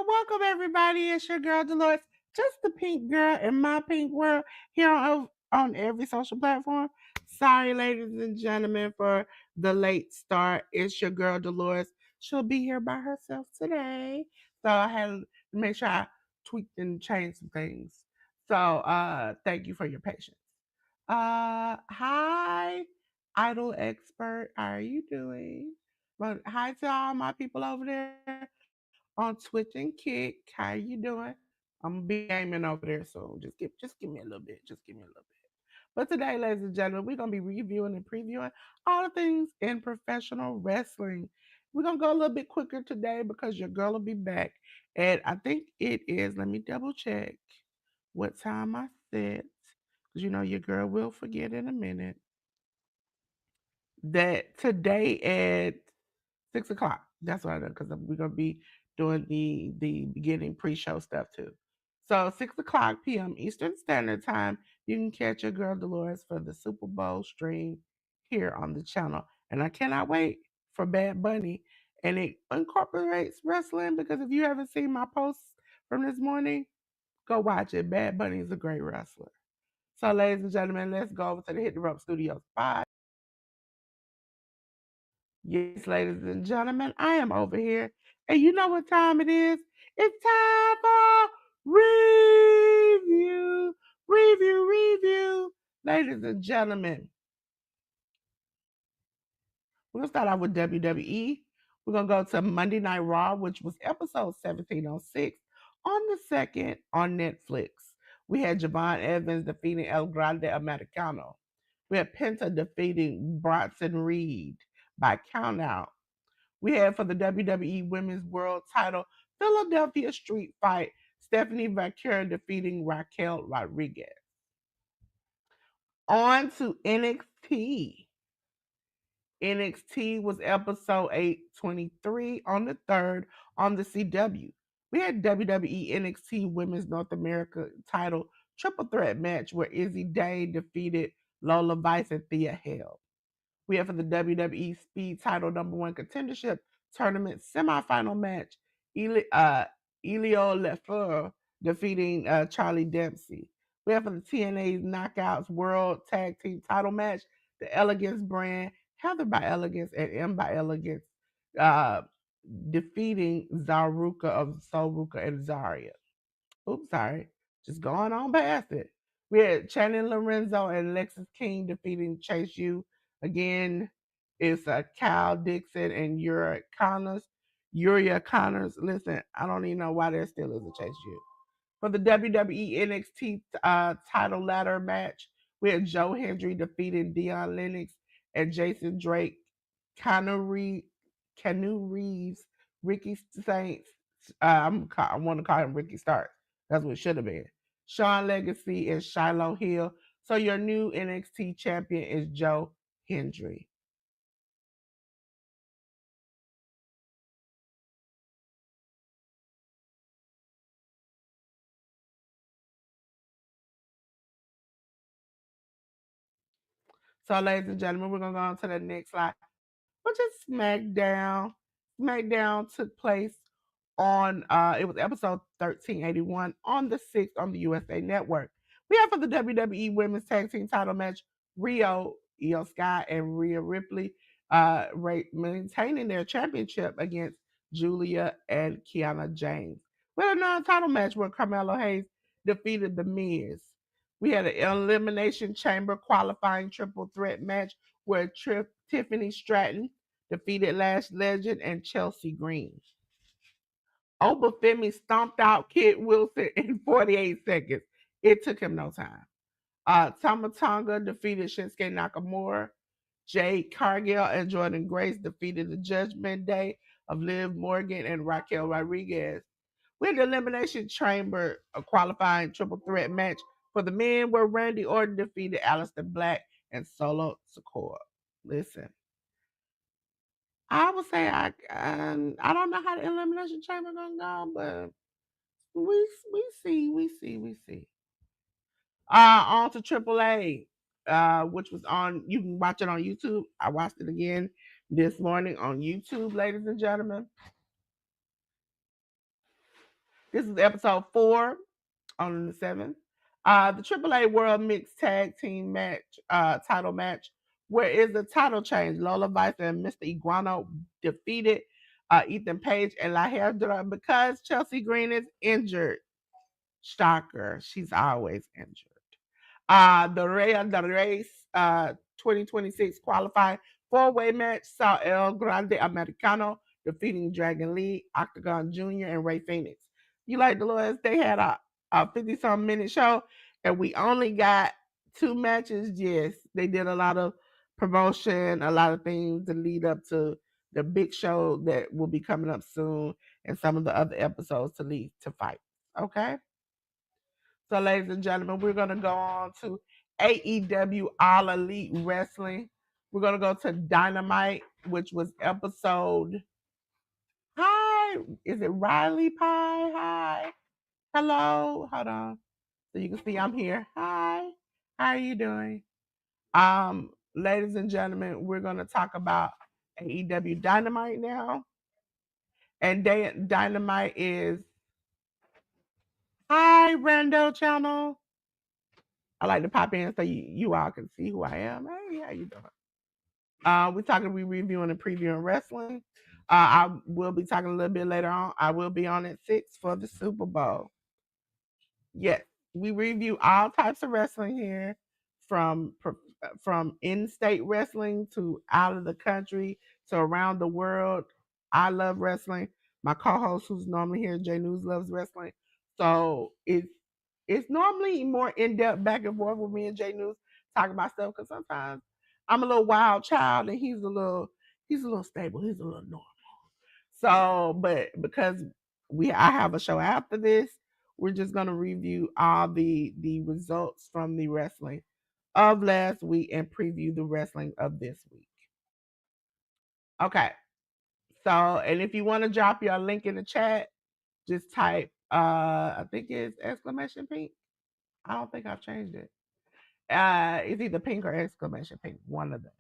Welcome, everybody. It's your girl Dolores, just the pink girl in my pink world here on every social platform. Sorry, ladies and gentlemen, for the late start. It's your girl Dolores. She'll be here by herself today, so I had to make sure I tweaked and changed some things. So, thank you for your patience. Hi, Idol Expert. How are you doing? But hi to all my people over there on Twitch and Kick. How you doing? I'm gonna be gaming over there soon. Just give me a little bit. Just give me a little bit. But today, ladies and gentlemen, we're gonna be reviewing and previewing all the things in professional wrestling. We're gonna go a little bit quicker today because your girl will be back. And I think it is, let me double check what time I set. Because you know your girl will forget in a minute. That today at 6 o'clock. That's what I know because we're gonna be doing the beginning pre-show stuff too. So 6 o'clock p.m. Eastern Standard Time, you can catch your girl Dolores for the Super Bowl stream here on the channel. And I cannot wait for Bad Bunny. And it incorporates wrestling because if you haven't seen my posts from this morning, go watch it. Bad Bunny is a great wrestler. So, ladies and gentlemen, let's go over to the Hit the Rope Studios. Bye. Yes, ladies and gentlemen, I am over here. And you know what time it is? It's time for review. Ladies and gentlemen, we're going to start out with WWE. We're going to go to Monday Night Raw, which was episode 1706 on the 2nd on Netflix. We had Javon Evans defeating El Grande Americano. We had Penta defeating Bronson Reed by countout. We had for the WWE Women's World Title Philadelphia Street Fight, Stephanie Vaquer defeating Raquel Rodriguez. On to NXT. NXT was episode 823 on the 3rd on the CW. We had WWE NXT Women's North America title triple threat match where Izzy Day defeated Lola Vice and Thea Hale. We have for the WWE Speed Title Number One Contendership Tournament semifinal match, Elio Lefleur defeating Charlie Dempsey. We have for the TNA's Knockouts World Tag Team Title match, the Elegance brand, Heather by Elegance and M by Elegance, uh, defeating Zaruka of Soul Ruka and Zarya. Oops, sorry. Just going on past it. We had Channing Lorenzo and Lexis King defeating Chase U. Again, it's Cal Dixon and Uriah Connors. Listen, I don't even know why there still is a Chase U. For the WWE NXT title ladder match, we had Joe Hendry defeating Dion Lennox and Jason Drake, Canu Reeves, Ricky Saints. I want to call him Ricky Starks. That's what it should have been. Sean Legacy and Shiloh Hill. So your new NXT champion is Joe Hendry. So, ladies and gentlemen, we're gonna go on to the next slide, which is SmackDown. SmackDown took place on it was episode 1381 on the 6th on the USA Network. We have for the WWE Women's Tag Team title match Io Sky and Rhea Ripley maintaining their championship against Julia and Kiana James. We had a non-title match where Carmelo Hayes defeated The Miz. We had an Elimination Chamber qualifying triple threat match where Tiffany Stratton defeated Lash Legend and Chelsea Green. Obafemi stomped out Kid Wilson in 48 seconds. It took him no time. Tama Tonga defeated Shinsuke Nakamura. Jade Cargill and Jordan Grace defeated the Judgment Day. of Liv Morgan and Raquel Rodriguez. We had the Elimination Chamber a qualifying triple threat match for the men where Randy Orton defeated Aleister Black and Solo Sikoa. Listen, I would say I don't know how the Elimination Chamber gonna go, but we see. On to AAA, which was on. You can watch it on YouTube. I watched it again this morning on YouTube, ladies and gentlemen. This is episode 4 on the 7th. The AAA World Mixed Tag Team match, title match, where is the title change? Lola Vice and Mr. Iguano defeated Ethan Page and La Herdra because Chelsea Green is injured. Shocker, she's always injured. The Real de Race 2026 qualifying four-way match saw El Grande Americano defeating Dragon Lee, Octagon Jr., and Ray Phoenix. You like Dolores? They had a 50-some minute show, and we only got 2 matches. Yes, they did a lot of promotion, a lot of things to lead up to the big show that will be coming up soon, and some of the other episodes to lead to fight. Okay. So, ladies and gentlemen, we're going to go on to AEW All Elite Wrestling. We're going to go to Dynamite, which was episode. Hi, is it Riley Pie? Hi. Hello. Hold on. So you can see I'm here. Hi. How are you doing? Ladies and gentlemen, we're going to talk about AEW Dynamite now. And Dynamite is. Hi, Rando Channel. I like to pop in so you all can see who I am. Hey, how you doing? We reviewing and previewing wrestling. I will be talking a little bit later on. I will be on at 6 for the Super Bowl. Yes, we review all types of wrestling here, from in-state wrestling to out of the country to around the world. I love wrestling. My co-host, who's normally here, Jay News, loves wrestling. So it's normally more in depth back and forth with me and Jay News talking about stuff because sometimes I'm a little wild child and he's a little stable. He's a little normal. So, but because I have a show after this, we're just gonna review all the results from the wrestling of last week and preview the wrestling of this week. Okay. So, and if you want to drop your link in the chat, just type I think it's exclamation pink. I don't think I've changed it. It's either pink or exclamation pink, one of them.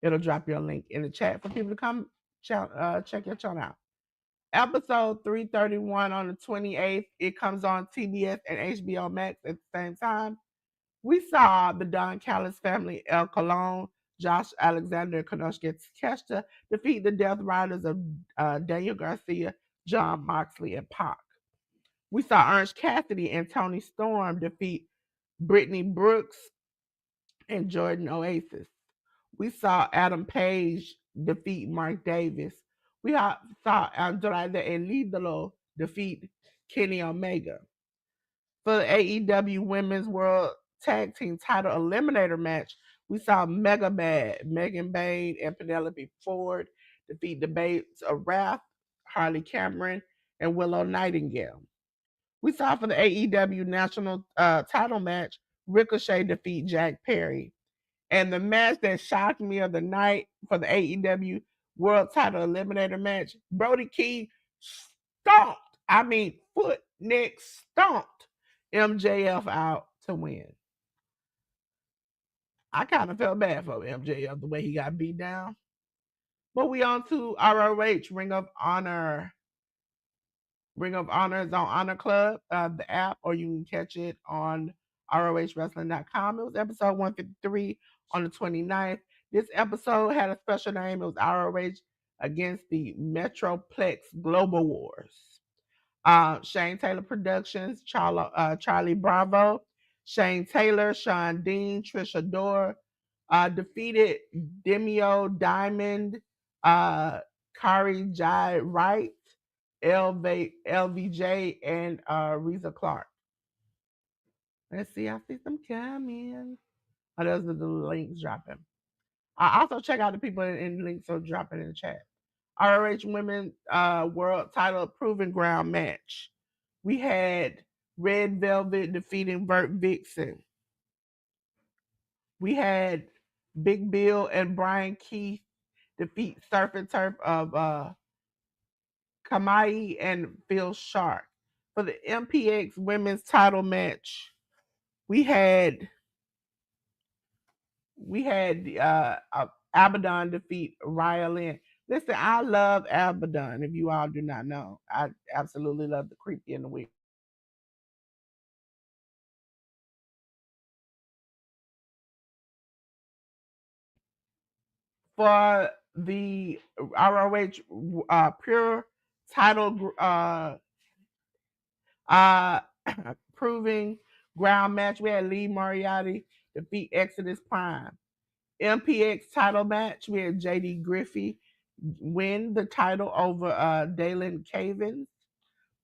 It'll drop your link in the chat for people to come check your channel out. Episode 331 on the 28th. It comes on TBS and HBO Max at the same time. We saw the Don Callis family, El Colon, Josh Alexander, and Konosuke Takeshita defeat the Death Riders of Daniel Garcia, John Moxley, and Pac. We saw Orange Cassidy and Tony Storm defeat Brittany Brooks and Jordan Oasis. We saw Adam Page defeat Mark Davis. We saw Andrade El Idolo defeat Kenny Omega. For the AEW Women's World Tag Team Title Eliminator match, we saw Mega Bad, Megan Bain, and Penelope Ford defeat the Babes of Wrath, Harley Cameron, and Willow Nightingale. We saw for the AEW National Title match, Ricochet defeat Jack Perry. And the match that shocked me of the night for the AEW World Title Eliminator match, Brody King stomped. I mean, foot, neck, stomped MJF out to win. I kind of felt bad for MJF the way he got beat down. But we on to ROH Ring of Honor. Ring of Honor is on Honor Club, the app, or you can catch it on ROHWrestling.com. It was episode 153 on the 29th. This episode had a special name. It was ROH against the Metroplex Global Wars. Shane Taylor Productions, Charlie Bravo, Shane Taylor, Sean Dean, Trisha Dore defeated Demio Diamond, Kari Jai Wright, LVJ, and Reza Clark. Let's see, I see some coming. Oh, those are the links dropping. I also check out the people in links, so drop it in the chat. ROH Women's World Title Proving Ground match. We had Red Velvet defeating Burt Vixen. We had Big Bill and Brian Keith defeat Surf and Turf of Kamai and Phil Sharp. For the MPX Women's Title match, we had Abaddon defeat Raya Lynn. Listen, I love Abaddon. If you all do not know, I absolutely love the creepy and the weird. For the ROH Pure Title uh, proving ground match, we had Lee Moriarty defeat Exodus Prime. MPX title match, we had JD Griffey win the title over Dalen Cavins.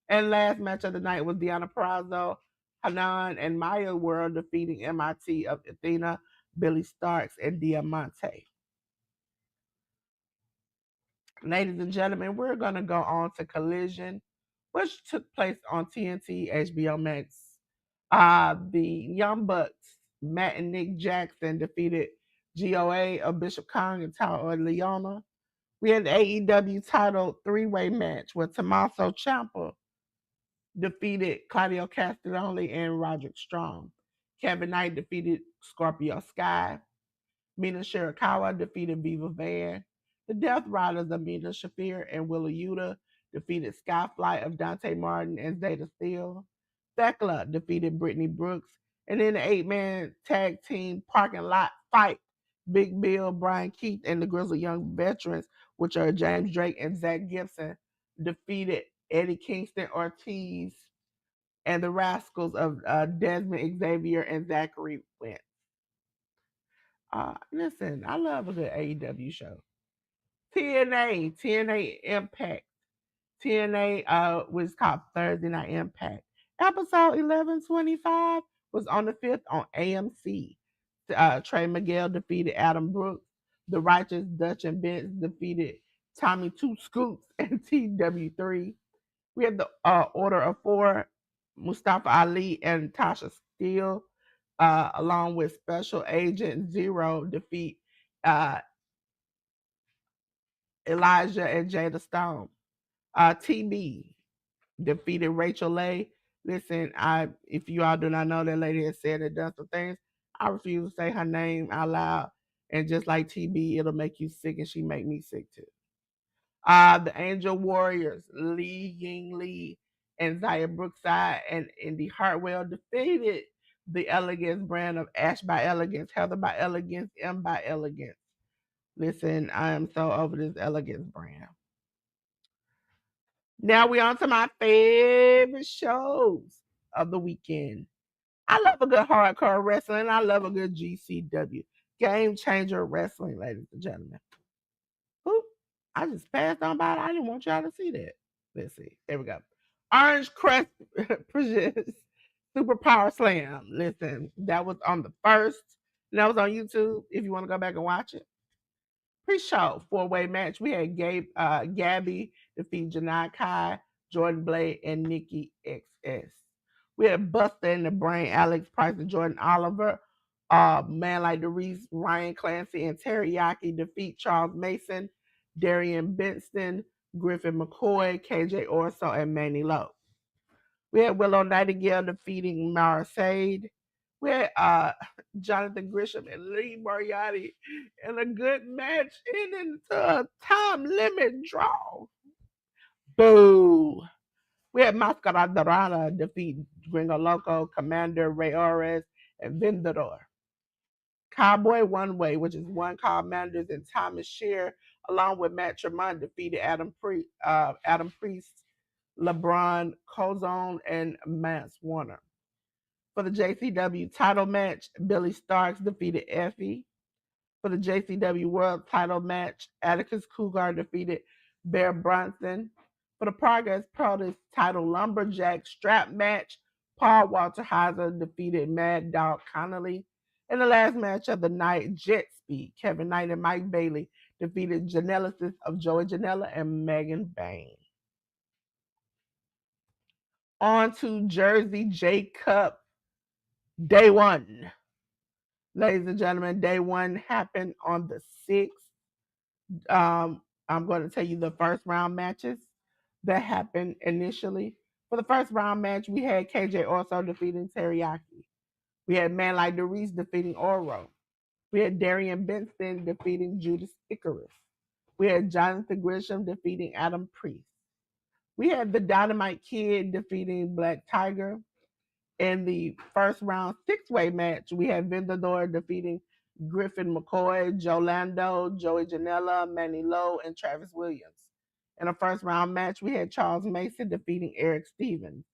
And last match of the night was Deanna Purrazzo, Hanan, and Maya World defeating MIT of Athena, Billy Starks, and Diamante. Ladies and gentlemen, we're going to go on to Collision, which took place on TNT HBO Max. The Young Bucks, Matt and Nick Jackson, defeated GOA of Bishop Kong and Tao Leona. We had the AEW title three-way match where Tommaso Ciampa defeated Claudio Castagnoli and Roderick Strong. Kevin Knight defeated Scorpio Sky. Mina Shirakawa defeated Viva Van. The Death Riders of Mina Shafir and Willa Yuta defeated Skyflight of Dante Martin and Zeta Steel. Thekla defeated Brittany Brooks. And then the 8-man tag team parking lot fight. Big Bill, Brian Keith, and the Grizzled Young Veterans, which are James Drake and Zach Gibson, defeated Eddie Kingston Ortiz and the Rascals of Desmond Xavier and Zachary Wentz. Listen, I love a good AEW show. TNA Impact. TNA was called Thursday Night Impact. Episode 1125 was on the 5th on AMC. Trey Miguel defeated Adam Brooks. The Righteous Dutch and Vince defeated Tommy Two Scoops and TW3. We had the Order of Four, Mustafa Ali and Tasha Steele, along with Special Agent Zero, defeat Elijah and Jada Stone. TB defeated Rachel Lay. Listen, if you all do not know, that lady has said and done some things. I refuse to say her name out loud. And just like TB, it'll make you sick, and she make me sick too. The Angel Warriors, Lee Ying Lee and Zaya Brookside and Indy Hartwell defeated the Elegance brand of Ash by Elegance, Heather by Elegance, M by Elegance. Listen, I am so over this Elegance brand. Now we on to my favorite shows of the weekend. I love a good hardcore wrestling. I love a good GCW. Game Changer Wrestling, ladies and gentlemen. Oop, I just passed on by it. I didn't want y'all to see that. Let's see. There we go. Orange Crest presents Super Power Slam. Listen, that was on the first. And that was on YouTube if you want to go back and watch it. Pre-show four-way match. We had Gabby defeat Janai Kai, Jordan Blade, and Nikki XS. We had Buster in the Brain, Alex Price, and Jordan Oliver. Man like the Reese, Ryan Clancy, and Teriyaki defeat Charles Mason, Darian Benston, Griffin McCoy, KJ Orso, and Manny Lowe. We had Willow Nightingale defeating Mara Sade. We had Jonathan Grisham and Lee Moriarty in a good match ending to a time limit draw. Boo. We had Mascara Dorada defeat Gringo Loco, Commander Ray Ores, and Vendador. Cowboy One Way, which is one called Manders and Thomas Shear, along with Matt Tremont, defeated Adam Priest, LeBron Cozone, and Mance Warner. For the JCW title match, Billy Starks defeated Effie. For the JCW World title match, Atticus Cougar defeated Bear Bronson. For the Progress Pro title Lumberjack strap match, Paul Walter Heiser defeated Mad Dog Connolly. In the last match of the night, Jet Speed, Kevin Knight and Mike Bailey defeated Genesis of Joey Janela and Megan Bain. On to Jersey J Cup Day 1. Ladies and gentlemen, Day 1 happened on the 6th. I'm going to tell you the first round matches that happened initially. For the first round match, we had KJ Orso defeating Teriyaki. We had Man Like DeReese defeating Oro. We had Darian Benson defeating Judas Icarus. We had Jonathan Gresham defeating Adam Priest. We had the Dynamite Kid defeating Black Tiger. In the first round six-way match, we had Vendador defeating Griffin McCoy, Joe Lando, Joey Janela, Manny Lowe, and Travis Williams. In a first round match, we had Charles Mason defeating Eric Stevens.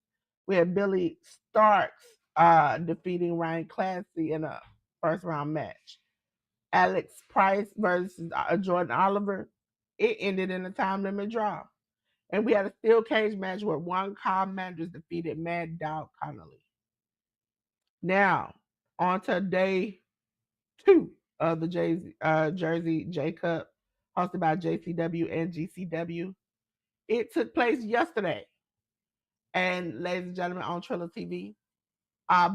We had Billy Starks defeating Ryan Clancy in a first round match. Alex Price versus Jordan Oliver. It ended in a time limit draw. And we had a steel cage match where Juan Kyle Manders defeated Mad Dog Connolly. Now, on to day 2 of the Jersey J Cup, hosted by JCW and GCW. It took place yesterday. And ladies and gentlemen, on Triller TV,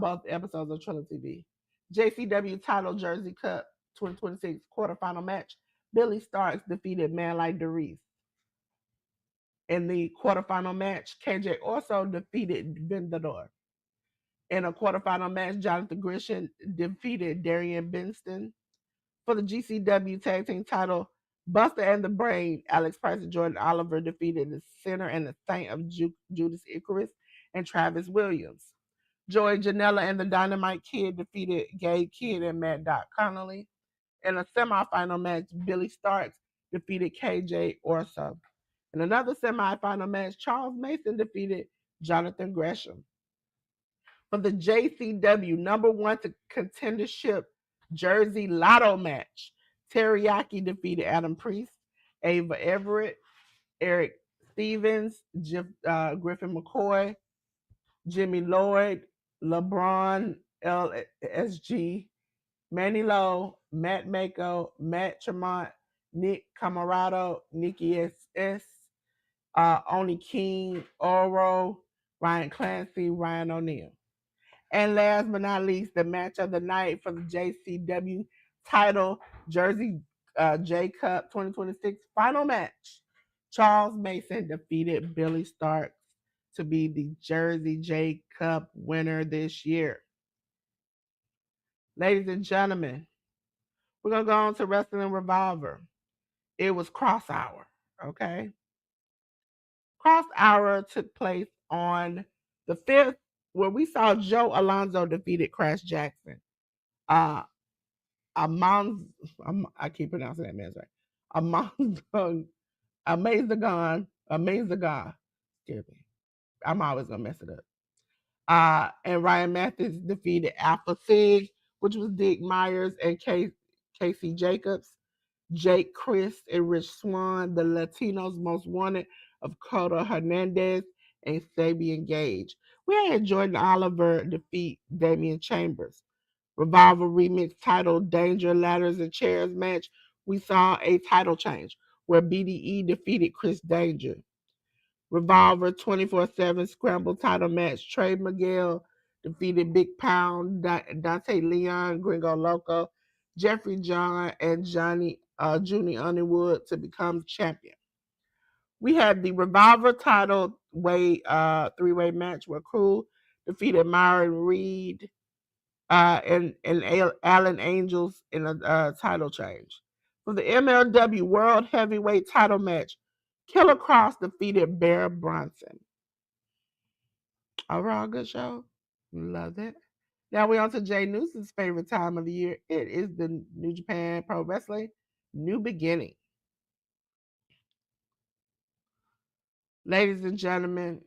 both episodes of Triller TV. JCW title Jersey Cup 2026 quarterfinal match. Billy Starks defeated Man Like DeReese. In the quarterfinal match, KJ also defeated Vendador. In a quarterfinal match, Jonathan Gresham defeated Darian Benston. For the GCW tag team title, Buster and the Brain, Alex Price and Jordan Oliver defeated the Sinner and the Saint of Judas Icarus and Travis Williams. Joey Janela and the Dynamite Kid defeated Gabe Kidd and Matt Doc Connolly. In a semifinal match, Billy Starks defeated KJ Orso. In another semifinal match, Charles Mason defeated Jonathan Gresham. For the JCW number 1 contendership Jersey Lotto match, Teriyaki defeated Adam Priest, Ava Everett, Eric Stevens, Griffin McCoy, Jimmy Lloyd, LeBron LSG, Manny Lowe, Matt Mako, Matt Tremont, Nick Camarado, Nikki SS, Oni King, Oro, Ryan Clancy, Ryan O'Neal. And last but not least, the match of the night for the JCW title, Jersey J Cup 2026 final match. Charles Mason defeated Billy Starks to be the Jersey J Cup winner this year. Ladies and gentlemen, we're going to go on to Wrestling Revolver. It was Cross Hour, okay? Cross Hour took place on the 5th, where we saw Joe Alonzo defeated Crash Jackson. Amon, I keep pronouncing that man's right. Amazagon. Excuse me. I'm always gonna mess it up. And Ryan Matthews defeated Alpha Sig, which was Dick Myers and Casey Jacobs. Jake Chris and Rich Swan, the Latinos Most Wanted of Cota Hernandez and Sabian Gage. We had Jordan Oliver defeat Damian Chambers. Revival remix titled Danger Ladders and Chairs match, we saw a title change where BDE defeated Chris Danger. Revolver 24/7 Scramble title match, Trey Miguel defeated Big Pound, Dante Leon, Gringo Loco, Jeffrey John, and Johnny Underwood to become champion. We had the Revolver title three-way match where Crew defeated Myron Reed, and Allen Angels in a title change. For the MLW World Heavyweight title match, Killer Cross defeated Bear Bronson. Overall, good show. Love it. Now we're on to Jay Newsom's favorite time of the year. It is the New Japan Pro Wrestling New Beginning. Ladies and gentlemen,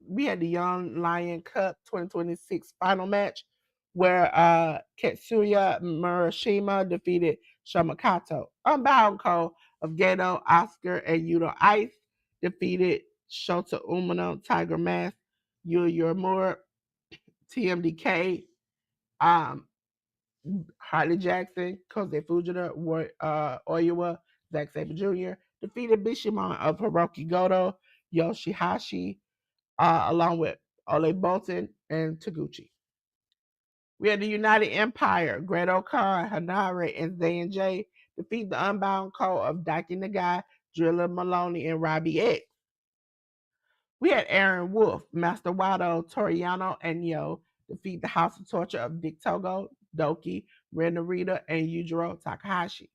we had the Young Lion Cup 2026 final match where Ketsuya Murashima defeated Shamakato. Unbound Cole of Gato, Oscar, and Yuto Ice defeated Shota Umino, Tiger Mask, Yuya Uemura, TMDK, Harley Jackson, Kose Fujita, Oiwa, Zack Sabre Jr. defeated Bishamon of Hiroki Goto, Yoshihashi, along with Ole Bolton and Taguchi. We had the United Empire, Great-O-Khan, Hanare, and J defeat the Unbound Co. of Daiki Nagai, Drilla Maloney, and Robbie X. We had Aaron Wolf, Master Wado, Toriano, and Yo defeat the House of Torture of Dick Togo, Doki, Ren Narita, and Yujiro Takahashi.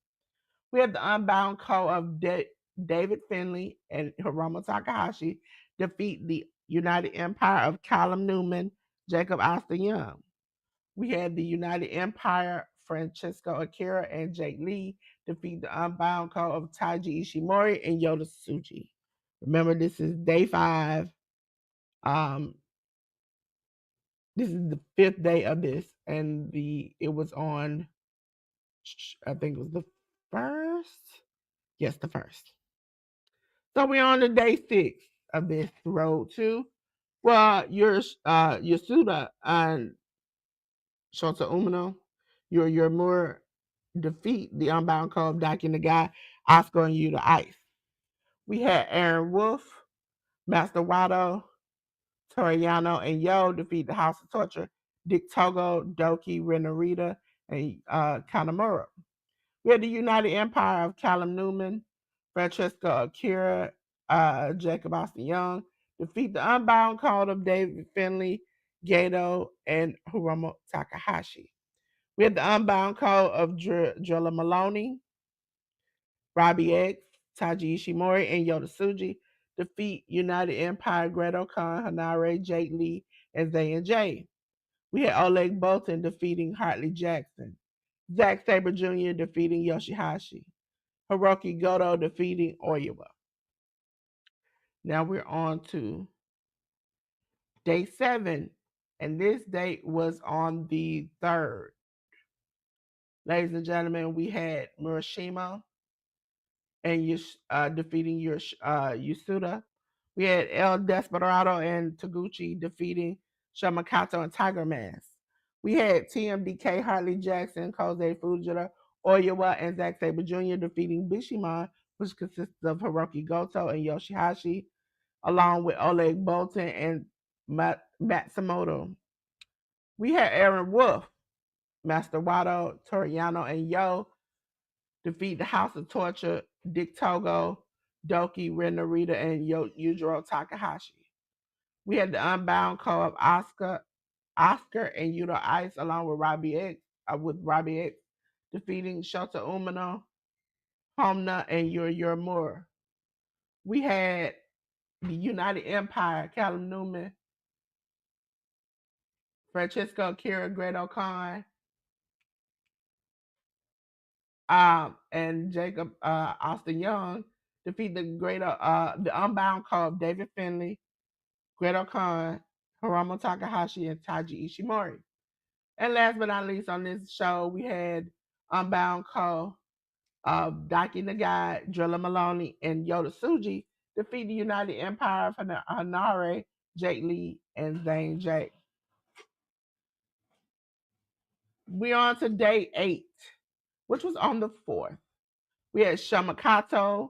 We have the Unbound Co. of David Finlay and Hiromu Takahashi defeat the United Empire of Callum Newman, Jacob Austin Young. We had the United Empire, Francesco Akira and Jake Lee defeat the Unbound Co. of Taiji Ishimori and Yota Tsuji. Remember, this is day 5. Um, this is the 5th day of this, and it was on, I think it was the 1st. Yes, the 1st. So we're on to day 6 of this road to. Well, Yasuda and Shota Umino, your more defeat the Unbound Co. of Daiki Nagai, Oscar and Yuta Ice. We had Aaron Wolf, Master Wado, Toriano, and Yo defeat the House of Torture, Dick Togo, Doki, Renarita, and Kanamura. We had the United Empire of Callum Newman, Francesco Akira, Jacob Austin Young defeat the Unbound Co. of David Finlay, Gato, and Hiromu Takahashi. We had the Unbound Co. of Drilla Maloney, Robbie X, Taji Ishimori, and Yota Tsuji defeat United Empire, Great-O-Khan, Hanare, Jake Lee, and J. We had Oleg Bolton defeating Hartley Jackson, Zack Sabre Jr. defeating Yoshihashi, Hiroki Goto defeating Oiwa. Now we're on to day 7, and this date was on the 3rd. Ladies and gentlemen, we had Murashima and defeating Yasuda. We had El Desperado and Taguchi defeating Shamakato and Tiger Mask. We had TMDK, Hartley Jackson, Kosei Fujita, Oiwa, and Zack Sabre Jr. defeating Bishamon, which consists of Hiroki Goto and Yoshihashi, along with Oleg Bolton and Matsumoto. We had Aaron Wolf, Master Wado, Toriano, and Yo defeat the House of Torture, Dick Togo, Doki, Ren Narita, and Yujiro Takahashi. We had the Unbound Co. of Oscar and Yuto Ice, along with Robbie X, defeating Shota Umino, Homna, and Yuri Moore. We had the United Empire, Callum Newman, Francesco Akira, Great-O-Khan, and Jacob Austin Young defeat the Unbound Co. of David Finlay, Great-O-Khan, Hiromu Takahashi, and Taiji Ishimori. And last but not least on this show, we had Unbound Co. of Daiki Nagai, Drilla Maloney, and Yota Tsuji defeat the United Empire of Hanare, Jake Lee, and Zane J. We're on to day 8, which was on the 4th. We had Shamakato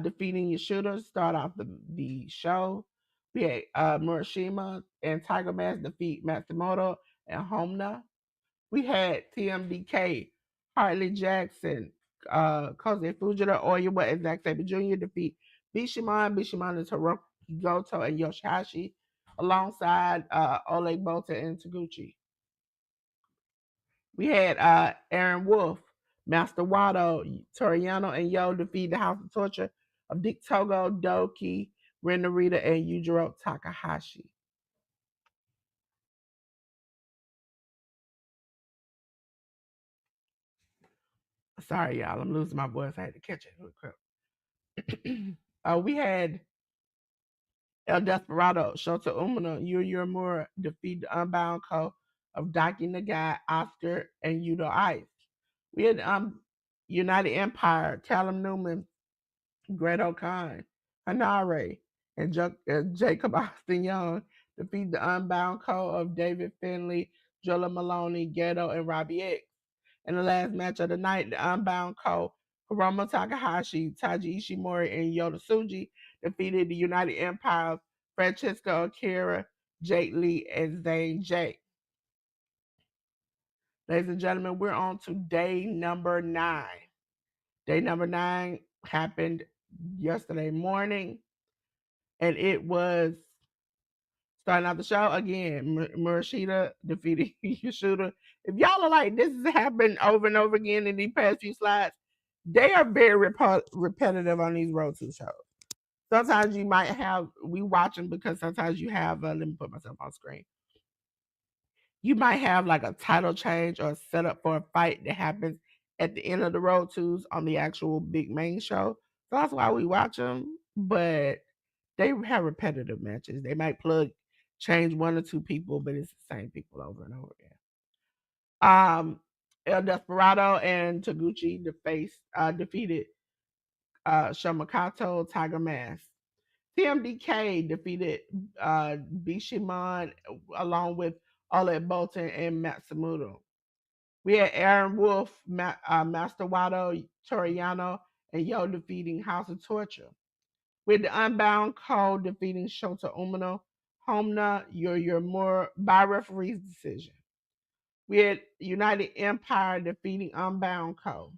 defeating Yasuda to start off the show. We had Murashima and Tiger Mask defeat Matsumoto and Homna. We had TMDK, Hartley Jackson, Kosei Fujita, Oiwa, and Zack Sabre Jr. defeat Bishamon. Bishamon is Hiroki Goto and Yoshihashi, alongside Oleg Bolton and Taguchi. We had Aaron Wolf, Master Wado, Toriano, and Yo defeat the House of Torture of Dick Togo, Doki, Ren Narita, and Yujiro Takahashi. Sorry, y'all. I'm losing my voice. I had to catch it real quick. We had El Desperado, Shota Umino, Yuri Moore defeat the Unbound Co. of Daiki Nagai, Oscar, and Yuto Ice. We had United Empire, Callum Newman, Great-O-Khan, Hanare, and Jacob Austin Young defeat the Unbound Co. of David Finlay, Drilla Maloney, Ghetto, and Robbie X. In the last match of the night, the Unbound Co. Hiromu Takahashi, Taiji Ishimori, and Yota Tsuji defeated the United Empire of Francesco Akira, Jake Lee, and Zane Jake. Ladies and gentlemen, we're on to day number 9. Day number 9 happened yesterday morning, and it was starting out the show again. Murashita defeated Yasuda. If y'all are like, this has happened over and over again in these past few slides, they are very repetitive on these Road to shows. Sometimes you might have, we watch them because sometimes you have, let me put myself on screen. You might have like a title change or a setup for a fight that happens at the end of the Road Twos on the actual big main show. So that's why we watch them. But they have repetitive matches. They might change one or two people, but it's the same people over and over again. El Desperado and Taguchi defeated Shomakato, Tiger Mask. TMDK defeated Bishamon along with Oleg Bolton and Matsumoto. We had Aaron Wolf, Master Wado, Toriano, and Yo defeating House of Torture. With the Unbound Code defeating Shota Umino, Homna, your more by referee's decision. We had United Empire defeating Unbound Code.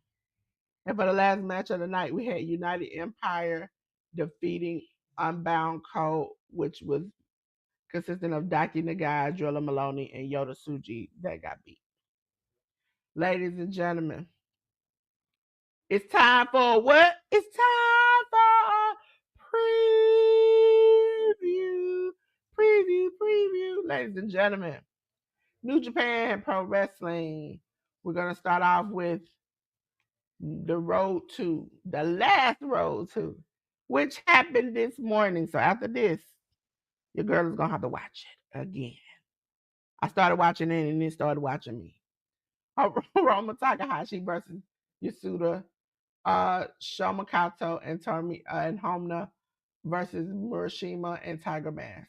And for the last match of the night, we had United Empire defeating Unbound Code, which was consisting of Daki Nagai, Drilla Maloney, and Yota Tsuji that got beat. Ladies and gentlemen, it's time for what? It's time for a preview. Ladies and gentlemen, New Japan Pro Wrestling. We're going to start off with the last Road to, which happened this morning. So after this, your girl is going to have to watch it again. I started watching it and then started watching me. Hiromu Takahashi versus Yasuda. Shomakato and Homna versus Murashima and Tiger Mask.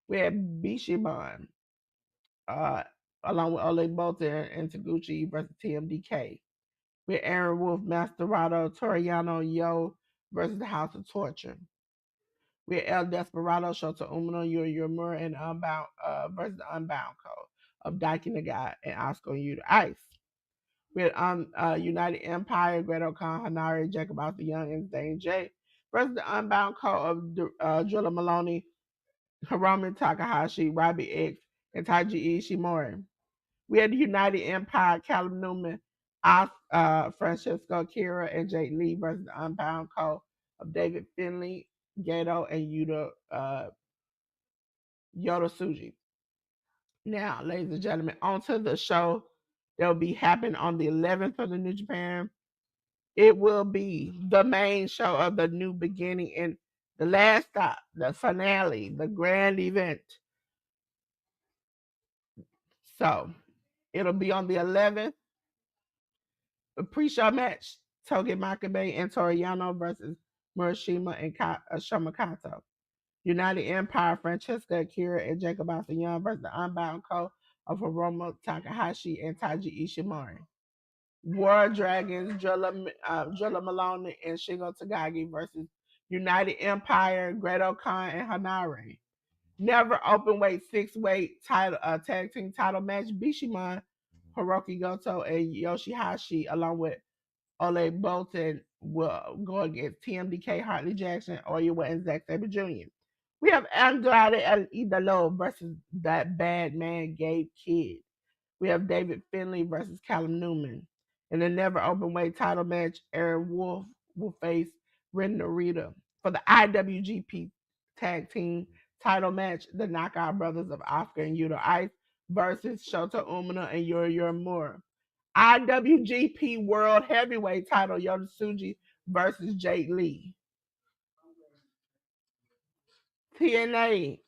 We had Bishamon along with Ole Bolton and Taguchi versus TMDK. We had Aaron Wolf, Mascherano, Toriano, Yo versus the House of Torture. We had El Desperado, Shota Umino, Yuri and Unbound versus the Unbound Code of Daiki Nagai and Oscar Yuta Ice. We had United Empire, Great Khan, Hanare, Jacob Alpha Young, and Zane J versus the Unbound Code of Drilla Maloney, Hiromu Takahashi, Robbie X, and Taiji Ishimori. We had the United Empire, Callum Newman, Francesco Akira, and Jake Lee versus the Unbound Code of David Finley, Gato, and Yota Tsuji. Now, ladies and gentlemen, on to the show that will be happening on the 11th of the New Japan. It will be the main show of the new beginning and the last stop, the finale, the grand event. So it'll be on the 11th. The pre-show match, Togi Makabe and Toriano versus Murashima and Shomakato. United Empire, Francesca Akira and Jacob Young versus the Unbound Code of Hiromu Takahashi and Taiji Ishimori. War Dragons, Drilla Malone and Shingo Takagi versus United Empire, Great Khan and Hanare. Never open weight 6-weight title tag team title match. Bishamon, Hiroki Goto, and Yoshihashi, along with Ole Bolton, will go against TMDK, Hartley Jackson, Oyawa, and Zack Sabre Jr. We have Andrade El Idolo versus that bad man Gabe Kidd. We have David Finley versus Callum Newman. In the never open weight title match, Aaron Wolf will face Ren Narita. For the IWGP Tag Team title match, the Knockout Brothers of Oscar and Yuta Ice versus Shota Umino and Yuri Uemura. IWGP World Heavyweight title, Yota Tsuji versus Jake Lee. TNA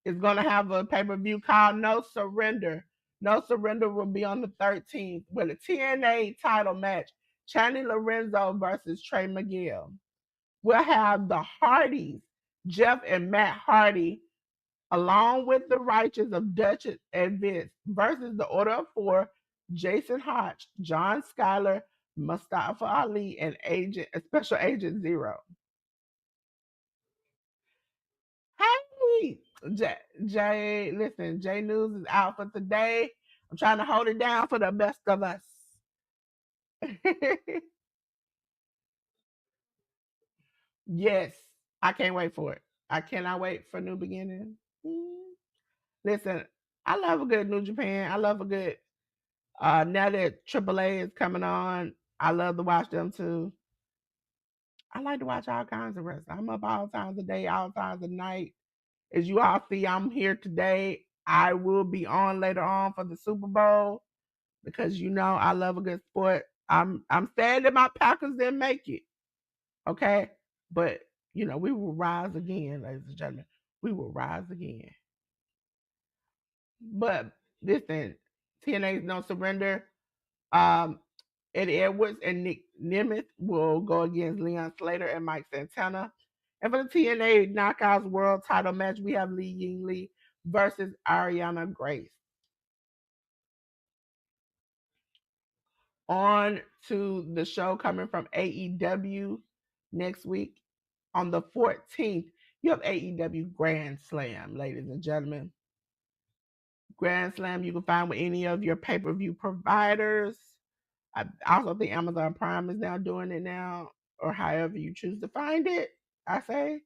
is going to have a pay-per-view called No Surrender. No Surrender will be on the 13th with a TNA title match, Channy Lorenzo versus Trey Miguel. We'll have the Hardys, Jeff and Matt Hardy, along with the Righteous of Dutch and Vince versus the Order of Four, Jason Hodge, John Schuyler, Mustafa Ali and Special Agent Zero. Hey, Jay, listen, Jay News is out for today. I'm trying to hold it down for the best of us. Yes, I can't wait for it. I cannot wait for New Beginning. Mm. Listen, I love a good New Japan. I love a good now that AAA is coming on, I love to watch them too. I like to watch all kinds of wrestling. I'm up all times of day, all times of night. As you all see, I'm here today. I will be on later on for the Super Bowl because you know I love a good sport. I'm sad that my Packers didn't make it. Okay. But you know, we will rise again, ladies and gentlemen. We will rise again. But listen, TNA's No Surrender. Um, Eddie Edwards and Nick Nemeth will go against Leon Slater and Mike Santana. And for the TNA Knockouts World Title match, we have Lee Yingli versus Ariana Grace. On to the show coming from AEW next week on the 14th. You have AEW Grand Slam, ladies and gentlemen. Grand Slam you can find with any of your pay per view providers. I also think Amazon Prime is now doing it now, or however you choose to find it. I say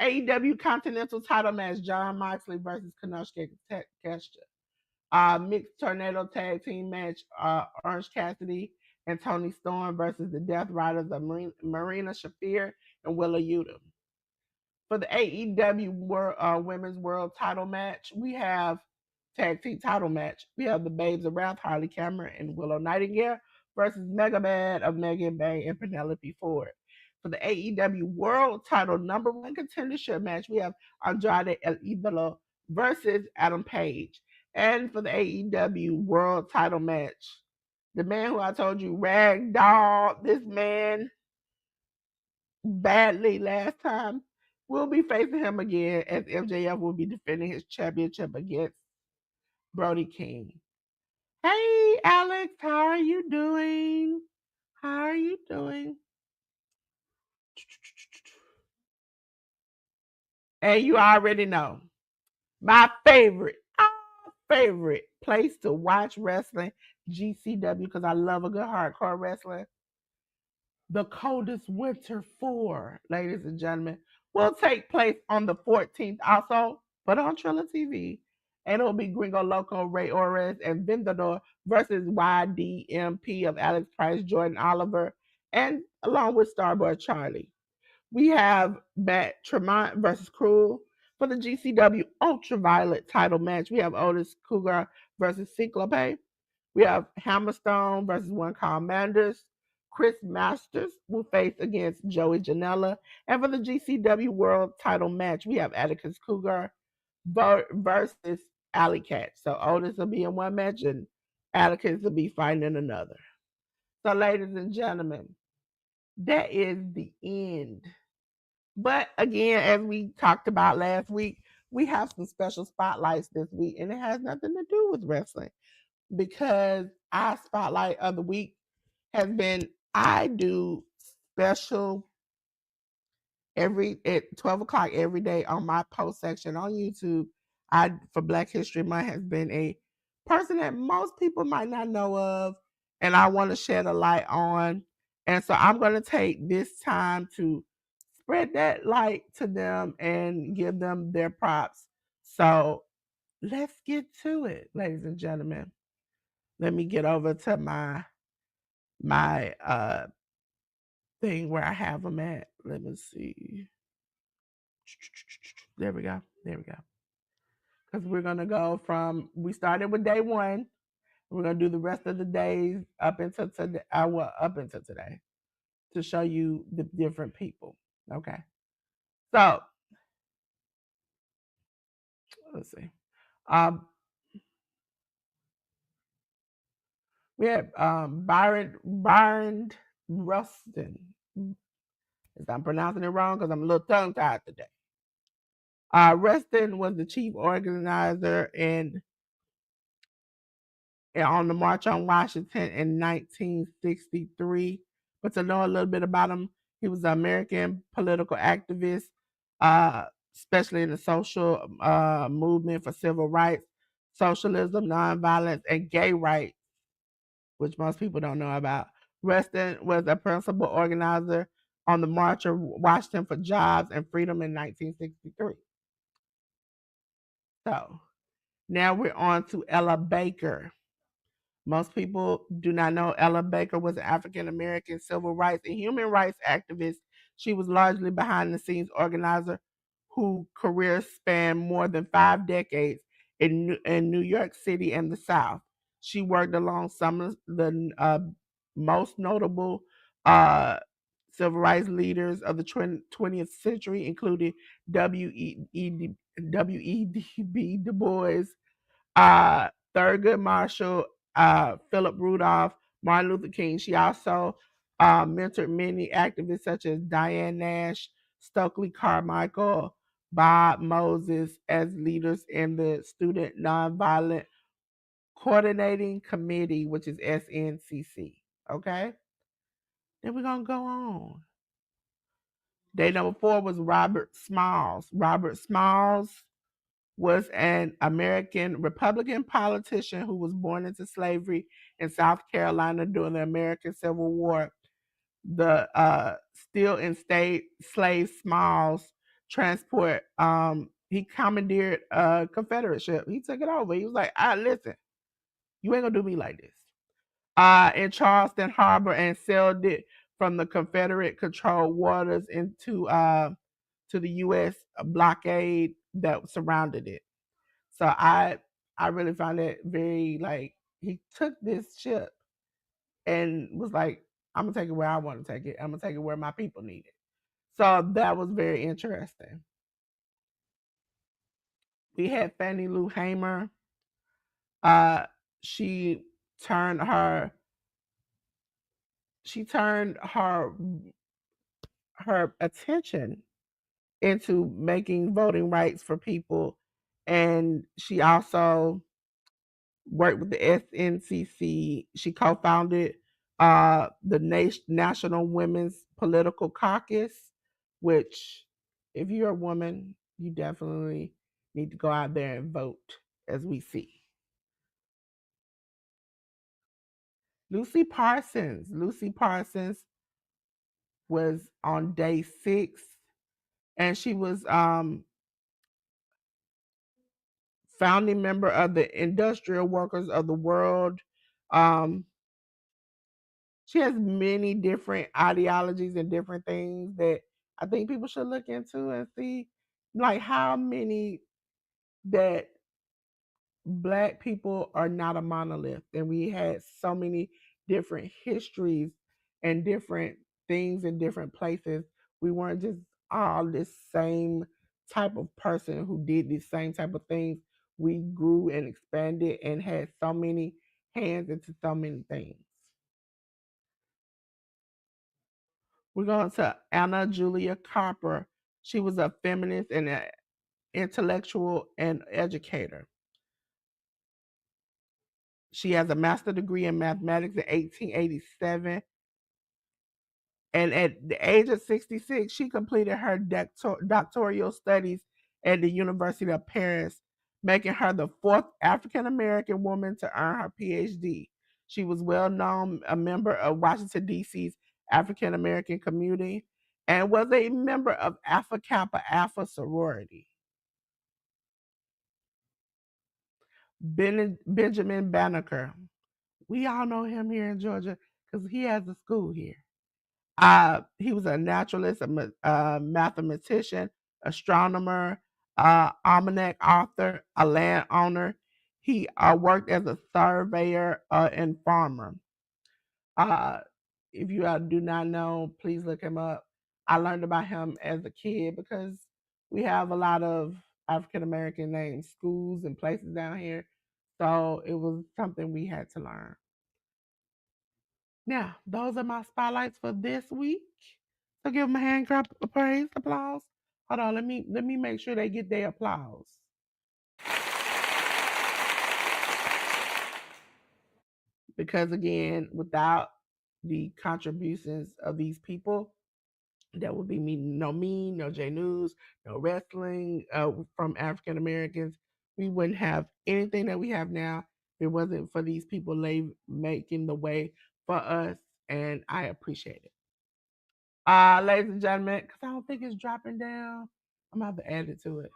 AEW Continental Title match: John Moxley versus Konosuke Takeshita. Mixed Tornado Tag Team match: Orange Cassidy and Tony Storm versus the Death Riders of Marina Shafir and Willa Yuta. For the AEW Women's World Title match, we have tag team title match. We have the Babes of Wrath, Harley Cameron and Willow Nightingale versus Mega Bad of Megan Bay and Penelope Ford. For the AEW World Title #1 contendership match, we have Andrade El Idolo versus Adam Page. And for the AEW World Title match, the man who I told you ragdoll this man badly last time, we'll be facing him again as MJF will be defending his championship against Brody King. Hey, Alex, how are you doing? How are you doing? And you already know my favorite place to watch wrestling, GCW, because I love a good hardcore wrestling. The Coldest Winter 4, ladies and gentlemen, will take place on the 14th also, but on Trilla TV. And it'll be Gringo Loco, Ray Ores, and Vendador versus YDMP of Alex Price, Jordan Oliver, and along with Starboy Charlie. We have Matt Tremont versus Cruel for the GCW Ultraviolet title match. We have Otis Cougar versus Cyclope. We have Hammerstone versus one called Manders. Chris Masters will face against Joey Janela. And for the GCW World title match, we have Atticus Cougar versus Alley Cat. So Otis will be in one match and Atticus will be fighting in another. So, ladies and gentlemen, that is the end. But again, as we talked about last week, we have some special spotlights this week, and it has nothing to do with wrestling because our spotlight of the week has been I do special every at 12 o'clock every day on my post section on YouTube. I for Black History Month has been a person that most people might not know of, and I want to shed a light on. And so I'm going to take this time to spread that light to them and give them their props. So let's get to it, ladies and gentlemen. Let me get over to my thing where I have them at. Let me see. There we go. There we go. Because we're gonna go from we started with day one. We're gonna do the rest of the days up until today. Up until today to show you the different people. Okay. So let's see. Um, we have Byron Rustin. If I'm pronouncing it wrong, because I'm a little tongue tied today. Rustin was the chief organizer and on the March on Washington in 1963. But to know a little bit about him, he was an American political activist, uh, especially in the social movement for civil rights, socialism, nonviolence, and gay rights, which most people don't know about. Reston was a principal organizer on the March of Washington for Jobs and Freedom in 1963. So now we're on to Ella Baker. Most people do not know Ella Baker was an African American civil rights and human rights activist. She was largely behind the scenes organizer whose career spanned more than 5 decades in New York City and the South. She worked along some of the most notable uh, civil rights leaders of the 20th century, including W.E.B. Du Bois, Thurgood Marshall, Philip Rudolph, Martin Luther King. She also mentored many activists such as Diane Nash, Stokely Carmichael, Bob Moses as leaders in the Student Nonviolent Coordinating Committee, which is SNCC. Okay? Then we're going to go on. Day number 4 was Robert Smalls. Robert Smalls was an American Republican politician who was born into slavery in South Carolina during the American Civil War. The still enslaved Smalls transport, he commandeered a Confederate ship. He took it over. He was like, listen, you ain't gonna do me like this. In Charleston Harbor and sailed it from the Confederate controlled waters into to the U.S. blockade that surrounded it. So I really found it very like he took this ship and was like, I'm gonna take it where I want to take it. I'm gonna take it where my people need it. So that was very interesting. We had Fannie Lou Hamer. Uh, she turned her she turned her attention into making voting rights for people, and she also worked with the SNCC. She co-founded the National Women's Political Caucus, which, if you're a woman, you definitely need to go out there and vote, as we see. Lucy Parsons. Lucy Parsons was on day 6, and she was founding member of the Industrial Workers of the World. Um, she has many different ideologies and different things that I think people should look into and see, like how many that black people are not a monolith, and we had so many different histories and different things in different places. We weren't just all this same type of person who did these same type of things. We grew and expanded and had so many hands into so many things. We're going to Anna Julia Copper. She was a feminist and an intellectual and educator. She has a master's degree in mathematics in 1887. And at the age of 66, she completed her doctoral studies at the University of Paris, making her the 4th African American woman to earn her PhD. She was well known, a member of Washington, D.C.'s African American community, and was a member of Alpha Kappa Alpha sorority. Benjamin Banneker. We all know him here in Georgia because he has a school here. He was a naturalist, a mathematician, astronomer, almanac author, a landowner. He worked as a surveyor and farmer. Uh, if you do not know, please look him up. I learned about him as a kid because we have a lot of African American named schools and places down here. So it was something we had to learn. Now, those are my spotlights for this week. So give them a hand clap of praise, applause. Hold on, let me make sure they get their applause. because again, without the contributions of these people, there would be me, no J News, no wrestling from African Americans. We wouldn't have anything that we have now if it wasn't for these people making the way for us, and I appreciate it. Ladies and gentlemen, because I don't think it's dropping down, I'm gonna have to add it to it.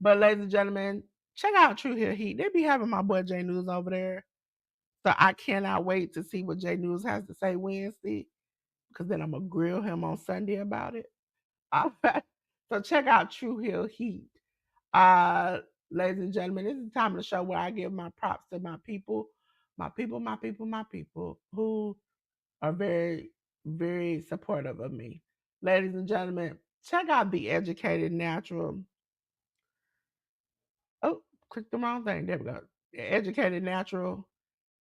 But ladies and gentlemen, check out True Hill Heat. They be having my boy J News over there. So I cannot wait to see what J News has to say Wednesday, because then I'm gonna grill him on Sunday about it. All right. So check out True Hill Heat. Uh, Ladies and gentlemen, this is the time of the show where I give my props to my people, my people who are very, very supportive of me. Ladies and gentlemen, check out The Educated Natural. Oh, click the wrong thing. There we go. The Educated Natural,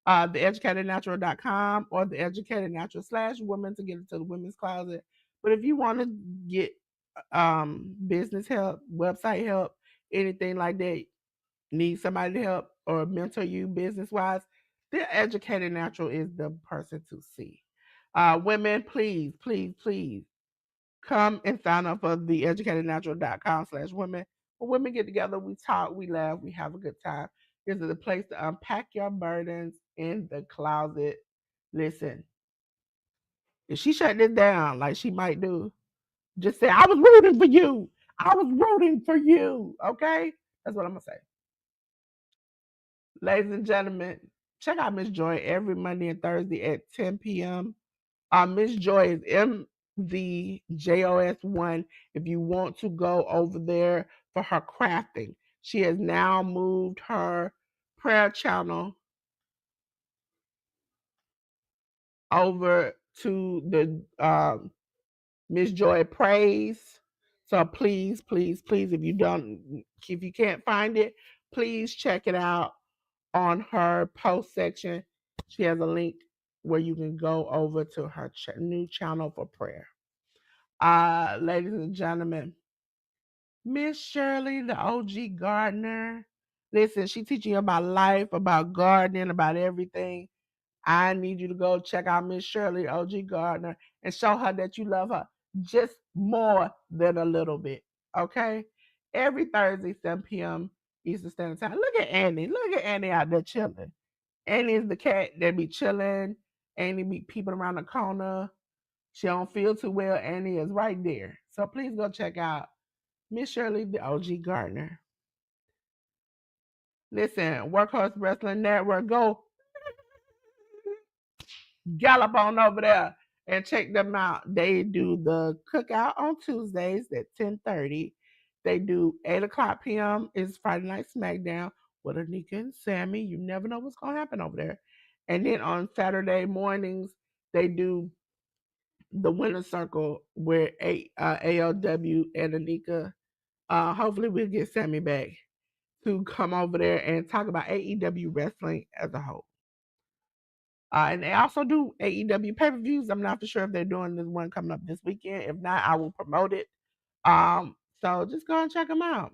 theeducatednatural.com or the Educated Natural / women to get into the women's closet. But if you want to get business help, website help, anything like that, need somebody to help or mentor you business wise, the Educated Natural is the person to see. Women, please, please, please come and sign up for the educatednatural.com / women. When women get together, we talk, we laugh, we have a good time. This is a place to unpack your burdens in the closet. Listen, if she shut this down like she might do, just say, I was rooting for you. I was rooting for you. Okay? That's what I'm going to say. Ladies and gentlemen, check out Miss Joy every Monday and Thursday at 10 p.m. Miss Joy is MVJOS1 if you want to go over there for her crafting. She has now moved her prayer channel over to the Miss Joy Praise. So please, please, please, if you can't find it, please check it out on her post section. She has a link where you can go over to her new channel for prayer. Ladies and gentlemen, Miss Shirley, the OG gardener. Listen, she teaching you about life, about gardening, about everything. I need you to go check out Miss Shirley, OG Gardner, and show her that you love her just more than a little bit. Okay? Every Thursday, 7 p.m. Eastern Standard Time. Look at Annie. Look at Annie out there chilling. Annie is the cat that be chilling. Annie be peeping around the corner. She don't feel too well. Annie is right there. So please go check out Miss Shirley, the OG Gardner. Listen, Workhorse Wrestling Network, go gallop on over there and check them out. They do the cookout on Tuesdays at 10:30. They do 8 o'clock p.m. is Friday Night SmackDown with Anika and Sammy. You never know what's gonna happen over there. And then on Saturday mornings, they do the Winner's Circle where ALW and Anika. Hopefully we'll get Sammy back to come over there and talk about AEW wrestling as a whole. And they also do AEW pay per views. I'm not for sure if they're doing this one coming up this weekend. If not, I will promote it. So just go and check them out.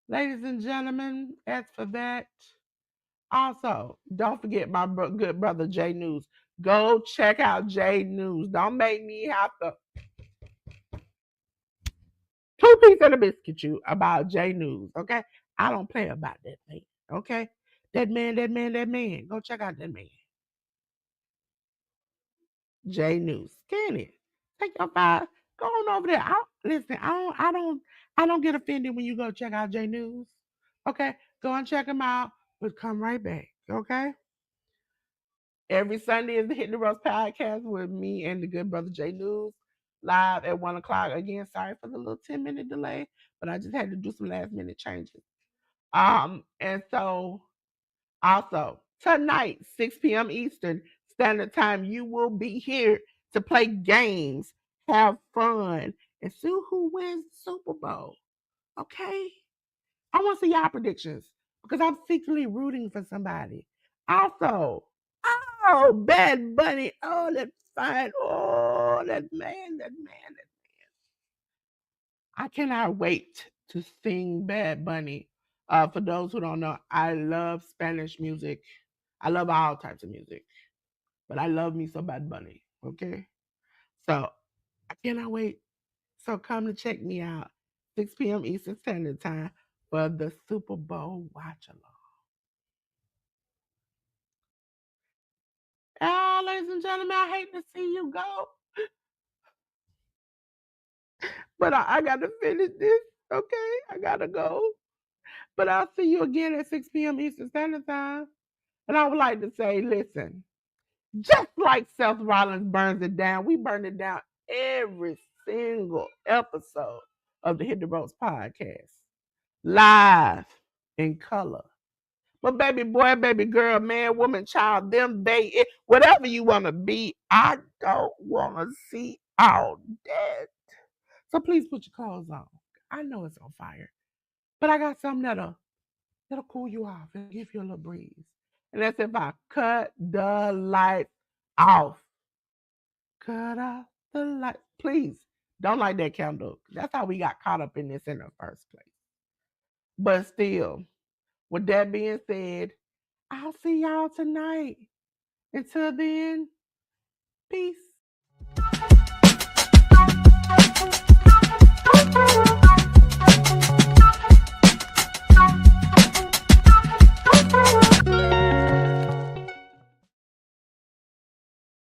Ladies and gentlemen, as for that, also don't forget my good brother Jay News. Go check out Jay News. Don't make me have to two piece of the biscuit you about Jay News. Okay, I don't play about that man. Okay, that man, that man, that man. Go check out that man. J News. Scan it. Take your five. Go on over there. Listen. I don't get offended when you go check out J News. Okay, go and check them out, but come right back. Okay. Every Sunday is the Hit the Roast podcast with me and the good brother J News live at 1 o'clock. Again, sorry for the little 10-minute delay, but I just had to do some last minute changes. And so also, tonight, 6 p.m. Eastern Standard Time, you will be here to play games, have fun, and see who wins the Super Bowl. Okay? I want to see y'all predictions because I'm secretly rooting for somebody. Also, oh, Bad Bunny. Oh, that fine. Oh, that man, that man. I cannot wait to sing Bad Bunny. For those who don't know, I love Spanish music. I love all types of music, but I love me some Bad Bunny. Okay, so I cannot wait. So come to check me out 6 p.m. Eastern Standard Time for the Super Bowl watch along. Oh, ladies and gentlemen, I hate to see you go, but I got to finish this. Okay, I gotta go. But I'll see you again at 6 p.m. Eastern Standard Time. And I would like to say, listen, just like Seth Rollins burns it down, we burn it down every single episode of the Hit the Ropes podcast, live in color. But baby boy, baby girl, man, woman, child, them, they, whatever you want to be, I don't want to see all that. So please put your clothes on. I know it's on fire, but I got something that'll cool you off and give you a little breeze. And that's if I cut the lights off. Cut off the light. Please don't light that candle. That's how we got caught up in this in the first place. But still, with that being said, I'll see y'all tonight. Until then, peace.